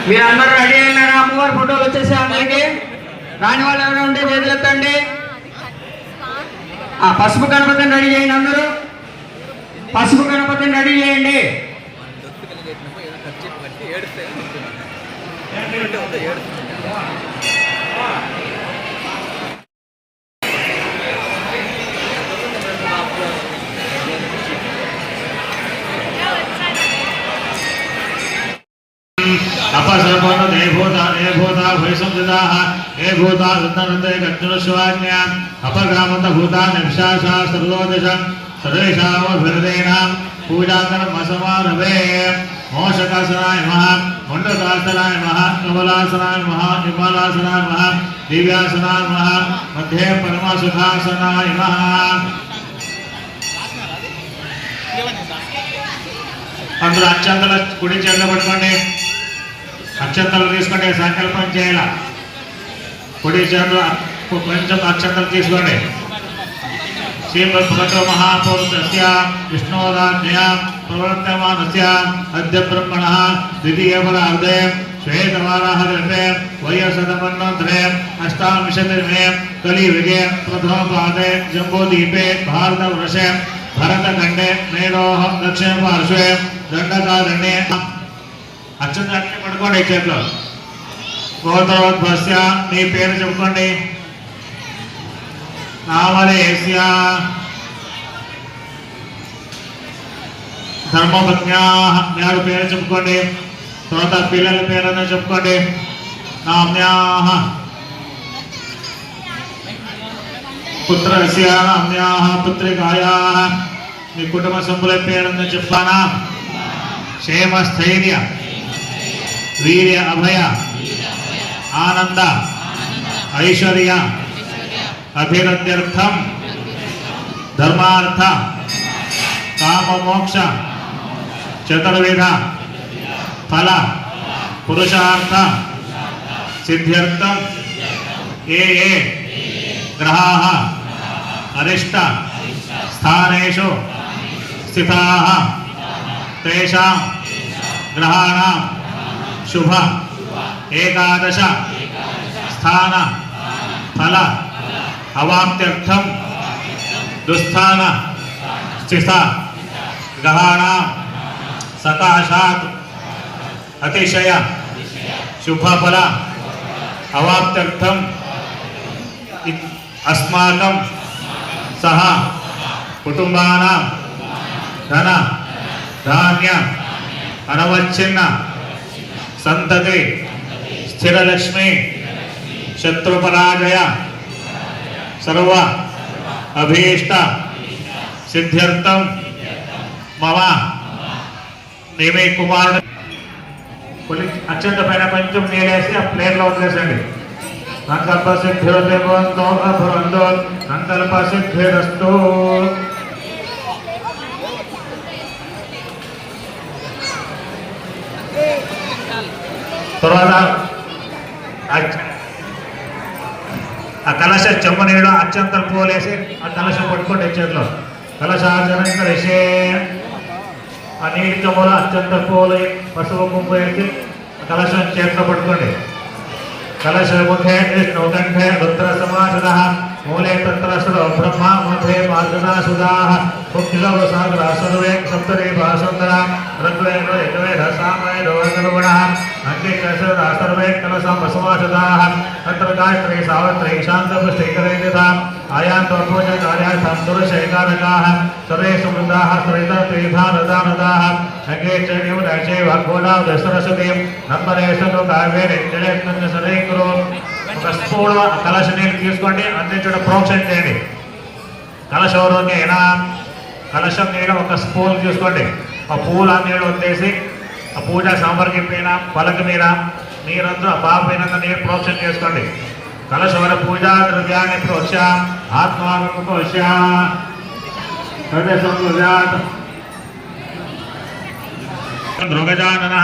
మీరందరూ రెడీ అయినారా? అమ్మవారి ఫోటోలు వచ్చేసి అందరికి రాని వాళ్ళు ఎవరైనా ఉంటే చేతులు ఎత్తండి. పసుపు గణపతిని రెడీ చేయండి. అందరూ పసుపు గణపతిని రెడీ చేయండి. अपसर्पण देवभूता देवभूता भयसंसिताः देवभूता सुन्दरन्ते गच्छुनश्वान्या अपगामन्त भूता निक्षाशा सर्वोदशं सर्वेषामभिर्देनां पूजाकर्मसमारभे मोषकासनाय नमः मुण्डकासनाय नमः कमलासनाय नमः निर्मलासनाय नमः दिव्यासनाय नमः मध्ये परमसुखासनाय नमः अंदर अक्षंतल कुड़ी చేతులు పట్టుకోండి అక్షంతలు తీసుకోండి సంకల్పం చేయాలి కుడి చేతులు కొంచెం అక్షంతలు తీసుకోండి శ్రీమద్భగవతో మహాపురుషస్య విష్ణోరాజ్ఞయ ప్రవర్తమానస్య అద్య బ్రహ్మణః ద్వితీయ పరార్ధే శ్వేతవారాహగల్పే వయసదమన్వంతరే అష్టాదశదినే కలియుగే ప్రథమపాదే జంబూద్వీపే భారతవర్షే భరతఖండే మేరోహ దక్షిణ పార్శ్వే దండకారణ్యే అక్షంతలు పట్టుకోండి చేతిలో గోత్రోద్భస్య మీ పేరు చెప్పుకోండి నామలేస్య ధర్మపత్న్యాః మీరు పేరు చెప్పుకోండి తర్వాత పిల్లల పేరును చెప్పుకోండి నామ్యాః పుత్రస్య నామ్యాః పుత్రికాయాః మీ కుటుంబ సభ్యుల పేరును చెప్పానా క్షేమ స్థైర్య వీర్య అభయ ఆనంద ఐశ్వర్య అభివృద్ధ్యర్థం ధర్మార్థ కామమోక్ష చతుర్విధ ఫల పురుషార్థ సిద్ధ్యర్థం ఏ ఏ గ్రహాः అరిష్ట స్థానేషు స్థితాः తేషాం గ్రహాణాం శుభ ఏకాదశ స్థాన ఫల అవాప్త్యర్థం దుస్థాన స్థిత గ్రహాణాం సకాశాత్ అతిశయ శుభఫల అవాప్త్యర్థం అస్మాకం సహ కుటుంబానాం ధన ధాన్య అనవచ్ఛిన్న సంతతి స్థిరలక్ష్మి శత్రుపరాజయ సర్వ అభీష్ట సిద్ధ్యర్థం మమ నేమే కుమారుడు అత్యంత పైన కొంచెం నీళ్ళేసి ఆ ప్లేట్లో వదిలేసండి సంకల్ప సిద్ధిరస్తో సంకల్ప సిద్ధిరస్తు తర్వాత ఆ కలశ చెమ్మ నీళ్ళు అత్యంతలు పోలేసి ఆ కలశం పట్టుకోండి చేతిలో కలశాచరించే ఆ నీటి చెమ్మలో అత్యంత పోలి పసుపు కుంపు వేసి కలశం చేతిలో పట్టుకోండి कलश मुखे विष्णुकंठे रुद्र समासदः मूले तत्रस्रो ब्रह्मा मध्ये मार्गदा सुदाः मुख्यव सागरा सर्वे सप्तरे भासुंदरा ऋग्वेदो यजुर्वेदः सामवेदो अथर्वणः अन्ये कसरा सर्वे कलशं समासदाः तत्र गायत्री सावित्री शान्तपुष्टिकरेदिता आयान्तो पूजकार्यार्थं दुर्शैकारकाः सर्वे समृद्धाः श्वेततीर्थानदानदाः अग्रे च न्यूनशे वाग्भोडा दशरसतीं नम्बरेषु काव्येन जलेत्नन्द सदैकुरु ఒక స్పూన్ కలశ నీళ్ళు తీసుకోండి అందించడం ప్రోక్షణ చేయండి కలశవరోగ్యైనా కలశం నీళ్ళు ఒక స్పూన్ తీసుకోండి ఆ పూల నీళ్ళు వదిలేసి ఆ పూజ సాంబార్కి పైన పలక మీద నీరంతా ఆ బాబు పైన నీరు ప్రోక్షణ చేసుకోండి కలశవర పూజా ద్రవ్యాన్ని ప్రోక్ష ఆత్మానుకోశ ధ్రుగజానన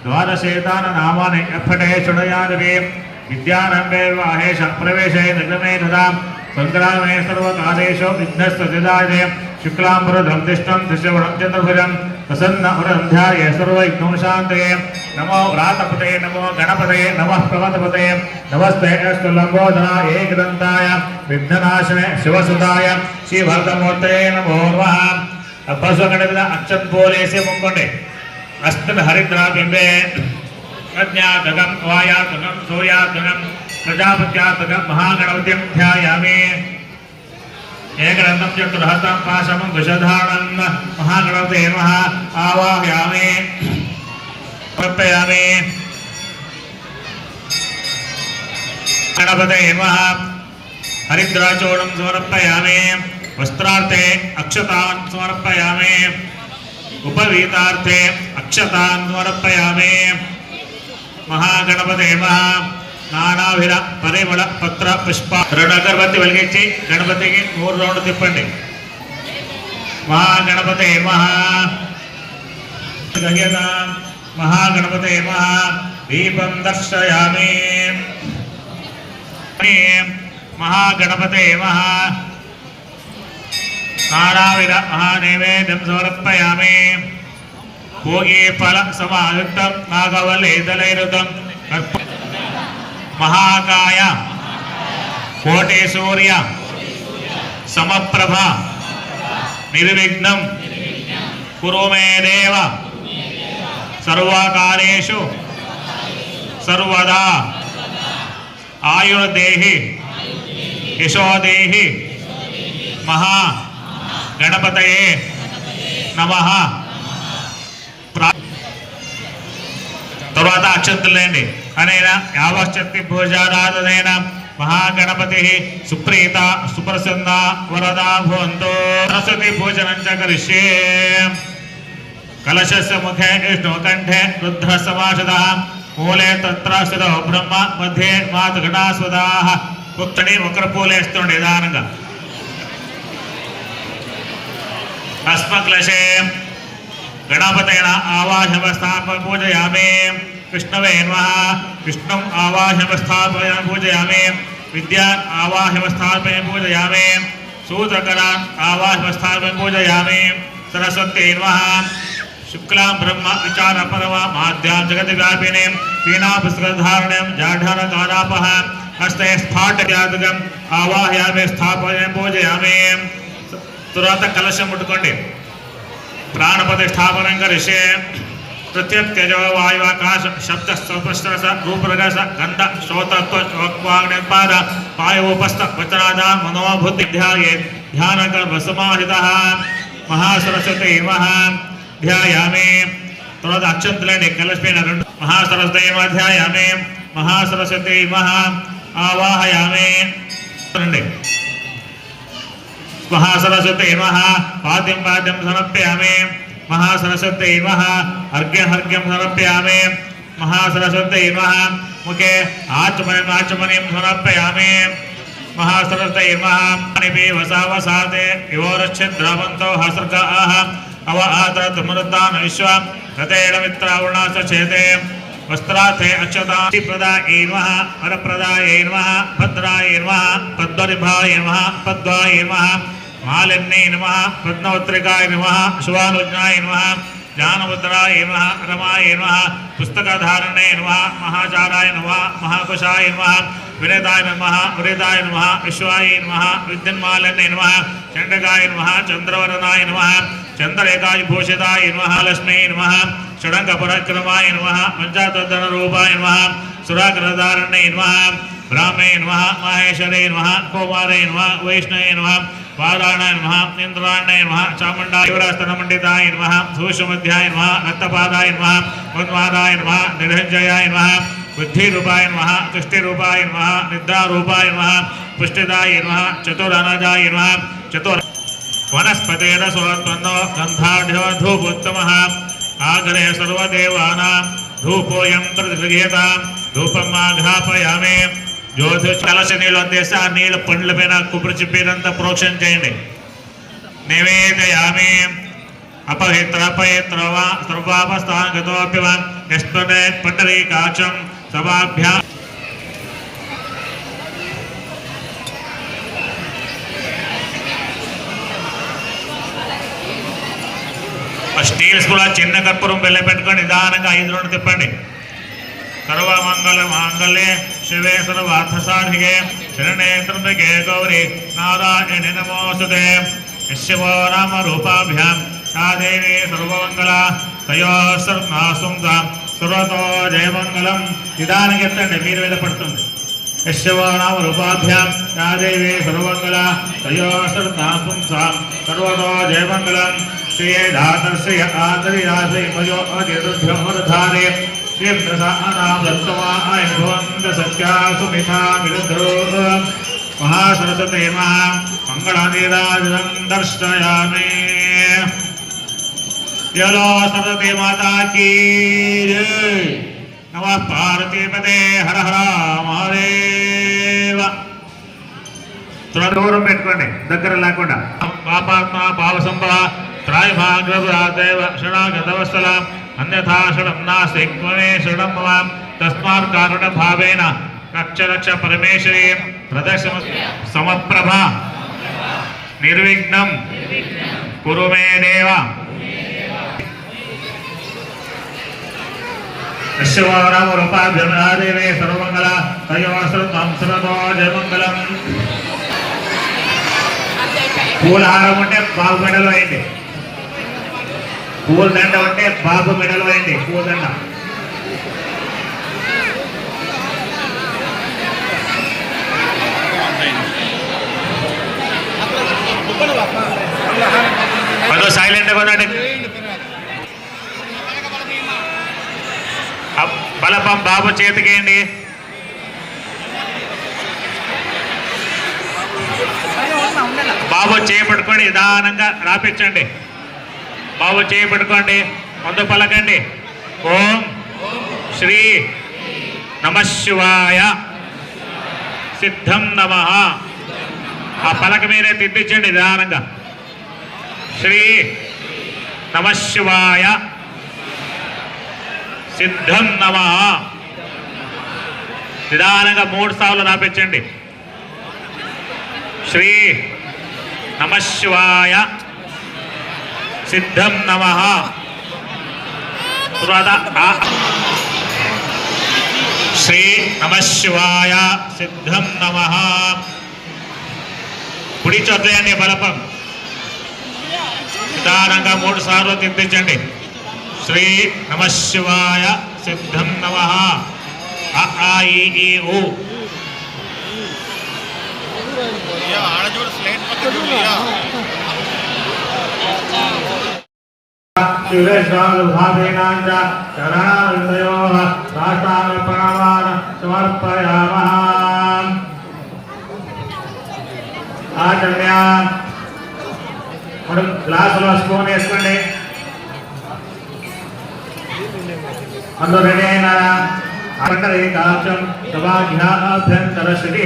ద్వాదశేతాన నామాని ఎప్పటే శృణయాదవే विद्यारंभे वाहेश प्रवेशे निगमे तथा संग्रामे सर्वकालेषु विघ्नस्तसिदाय शुक्लांबरधं दिष्टं दशवणं चतुर्भुजं प्रसन्न वरन्ध्याय सर्वविघ्नोपशान्तये नमो व्रातपते नमो गणपते नमः प्रमथपते नमस्ते अस्तु लंबोदराय एकदन्ताय विघ्ननाशने शिवसुताय श्रीभरतमूर्तये नमो नमः अब्बस्वगणविद अक्षत बोलेसे मुक्कोंडे अस्मिन् हरिद्राबिम्बे प्रज्ञातकं वायातकं सूर्यातकं प्रजापत्यातकं महागणपतिं ध्यायामि एकदन्तं चतुर्हस्तं पाशमं कुशधारणं महागणपते नमः आवाहयामि समर्पयामि गणपते नमः हरिद्राचूर्णं समर्पयामि वस्त्रार्थे अक्षतान् समर्पयामि उपवीतार्थे अक्षतान् समर्पयामि महागणपते नमः नानाविध परिमళ पत्र पुष्प ऋणगर्भति వెలిగించి గణపతికి 3 రౌండ్లు తిప్పండి महागणपते नमः गह्यता महागणपते नमः दीपं दर्शयामि महागणपते नमः नानाविध महानैवेद्यं समर्पयामि भोगे फल समायुक्तं नागवल्लीदलैरुतं महाकाय कोटि सूर्य समप्रभ निर्विघ्नं कुरु मे देव सर्वकार्येषु सर्वदा आयुर्देहि यशोदेहि महा गणपतये नमः तरुవాత అక్షంతలేండి అనేనా యావశక్తి పూజారాధనేన महागणपति सुप्रीत सुप्रसन्न वरदा भवन्तु सरस्वती पूजनं च करिष्ये कलशस्य मुखे विष्णुकण्ठे रुद्रसमासदः मूले तत्र स्थितो ब्रह्म मध्ये मातृघटास्वदाः पुत्तनि वक्रपूले स्तु निदानंगा अस्मक्लशे गणपतेन आवाहनस्थापन पूजयामि विष्णवे नमः विष्णुम् आवाहनस्थापन पूजयामि विद्यान् आवाहनस्थापन पूजयामि सूत्रकरान् आवाहनस्थापन पूजयामि सरस्वती नमः शुक्लां ब्रह्म विचार परमा माद्यां जगद्व्यापिनीं वीणा पुस्तकधारणं जाढरकारापः हस्ते स्फाटयादगम् आवाहयामि स्थापयामि पूजयामि तुरंत कलशं मुट्टुकोंडि प्राणपति स्थापनं करिष्ये प्रत्यक्तेजो वायुवाकाश शब्द स्पर्श रूपरस गंध श्रोतत्वाग्निपाद पायोपस्थ वचनादान मनोभूति ध्यानकर समाहितः महासरस्वती नमः ध्यायामि तुरंत अक्षंतलेंడి कलशपेन రెండు महासरस्वती नमः ध्यायामि महासरस्वती नमः आवाहयामि రండి महासरस्वती नमः पाद्यं पाद्यं समर्पयामि महासरस्वती नमः अर्घ्यं समर्पयामि महासरस्वती नमः मुखे आचमनीं समर्पयामि महासरस्वती नमः निपि वसावसाते योरच्छिद्रवन्तो हसर्गाः अव आतरतमरुद्दान विश्व रतेण मित्रावरुणास चेते वस्त्रार्थे अक्षतां प्रदाये नमः वरप्रदाये नमः भद्राय नमः पद्मनिभाय नमः पद्माय नमः मालिन्ये नमः पद्मवत्रिकाय नमः शुभानुज्ञाय नमः ज्ञानमुद्राय नमः रमाय नमः पुस्तकधारणे नमः महाचाराय नमः महाकुशाय नमः विनेताय नमः वृताय नमः विश्वाय नमः विद्युन्मालिन्ये नमः चण्डकाय नमः चन्द्रवरनाय नमः चन्द्ररेखाय भूषिताय नमः लक्ष्मी नमः षडङ्गपराक्रमाय नमः पञ्चातद्धनरूपाय नमः सुराग्रधारणे नमः ब्राह्मे नमः माहेश्वरे नमः कौमारे नमः वैष्णवे नमः वाराणाय नमः इंद्राणाय नमः चामुण्डाय नमः सूक्ष्मध्याय नमः रक्तपादाय नमः उन्मादाय नमः निरञ्जयाय नमः बुद्धिरूपाय नमः तुष्टिरूपाय नमः निद्रारूपाय नमः पुष्टिदाय नमः चतुरनजाय नमः चतुर वनस्पतेरसोत्पन्नो गन्धाढ्यो धूपोत्तमः आगरे सर्वदेवानां धूपोऽयं प्रतिगृह्यतां धूपम् आघ्रापयामि జ్యోతి కలశ నీళ్ళు అందేసి ఆ నీళ్ళు పండ్ల పైన కొబ్బరి చిప్పేదంతా ప్రోక్షణ చేయండి నివేదయామి అపవిత్ర పవిత్ర వా సర్వాపస్థానగతోపి వా యస్మనే పండరీకాక్షం సభాభ్యాం స్టీల్ స్పూన్ చిన్న కర్పూరం బెల్ల పెట్టుకొని నిదానంగా 5 రౌండ్లు తిప్పండి. సర్వమంగళ మాంగళ్యే శివే సర్వార్థసాధికే శరణే త్ర్యంబకే గౌరీ నారాయణి నమోస్తుతే. శివో నామ రూపాభ్యాం యా దేవీ సర్వమంగళ తయో సర్వాసుందాం సర్వతో జయమంగళం. నిదానంగా ఎత్తండి, మీరు మీద పడుతుంది. శివో నామ రూపాభ్యాం యా దేవీ సర్వమంగళ తయో సర్వాసుందాం సర్వతో జయమంగళం. శ్రీ ధాతశ్రీ ఆదరియాశ్రీ మయో అదిభ్యో ధారే महासरस्वती मंगलादिराजं दर्शयामि. यलो सरस्वती माता की जय. नमः पार्वतीपते हर हर महादेव. దూరం పెట్టుకోండి, దగ్గర లేకుండా. పాపాత్మ పావసంభవ త్రాయభాగ్రదేవ శరణాగతవత్సల అన్యథా శరణం నాస్తి త్వమే శరణం మమ తస్మాత్ కారుణ భావేన రక్ష రక్ష పరమేశ్వరీ ప్రదక్షిణ సమప్రభ నిర్విఘ్నం కురు మే దేవ. శివరామరూపాభ్యమే సర్వమంగళ తయోసర్వతో జయమంగళం. పూలహారం ఉంటే బాబు మెడలో అయింది, పూల దండ ఉంటే బాబు మెడలో అయింది. పూలదండ అదో సైలెంట్ కొనండి. బలపం బాబు చేతికేయండి. బాబు చేపట్టుకోండి, నిదానంగా రాపించండి. బాబు చేపట్టుకోండి, ముందు పలకండి. ఓం శ్రీ నమశివాయ సిద్ధం నమః. ఆ పలక మీరే తిప్పించండి నిదానంగా. శ్రీ నమశివాయ సిద్ధం నమః. నిదానంగా 3 సార్లు రాపించండి. శ్రీ నమశివాయ సిద్ధం నమః. శ్రీ నమశివాయ సిద్ధం నమః. కుడి చొద్దేయండి బలపం. నిదానంగా 3 సార్లు తిప్పించండి. శ్రీ నమశివాయ సిద్ధం నమః. అ ఆ ఇ ఈ ఉ. గ్లాసులో స్పూన్ వేసుకోండి. అందులో రెడీ అయినారా? కాచం సభాభ్యంతర శ్రీ.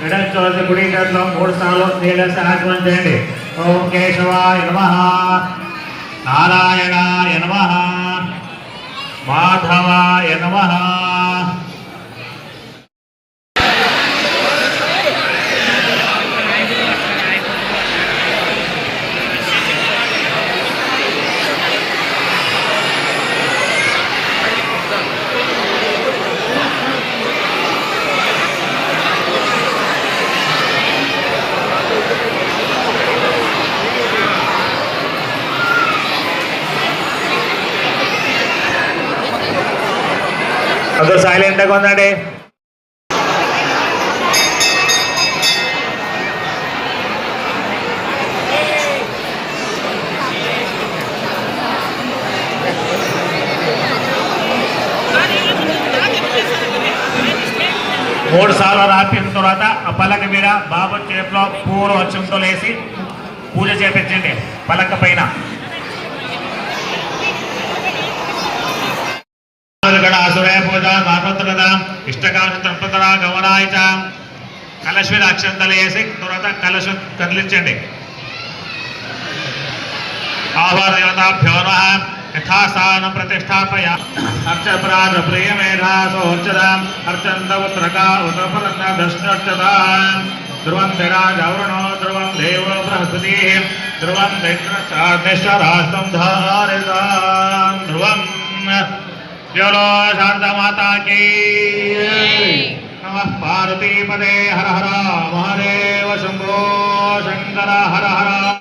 ఎడం చోటి కుడి చేతిలో 3 సార్లు నీళ్ళేసి ఆచమనం చేయండి. ఓం కేశవాయ నమః, నారాయణాయ నమః, మాధవాయ నమః. అదో సైలెంట్గా ఉందండి. మూడు సార్లు రాపిన తర్వాత ఆ పలక మీద బాబు చేతిలో పూర్వ వచ్చంతో లేసి పూజ చేపించండి. పలక పైన పూజ మానోత్తర ఇష్టకాంక్ష తంపతర గమనాయ కలశ అక్షంతలు వేసి తర్వాత కలశం కదిలించండి. ఆహ్వాన దేవతాభ్యో నమః యథాస్థానం ప్రతిష్టాపయ. అర్చప్రాణ ప్రియ మేధాసోర్చదాం అర్చంత ఉత్రకా ఉతపరన్న దర్శనోర్చదాం. ध्रुवं राजवृणो ध्रुवं देवो बृहस्पतिः ध्रुवं दैत्रश्चाग्निश्चराष्ट्रं धारितां ध्रुवं बोलो शारदा माता की नमः पार्वतीपदे हर हर महादेव शंभो शंकर हर हर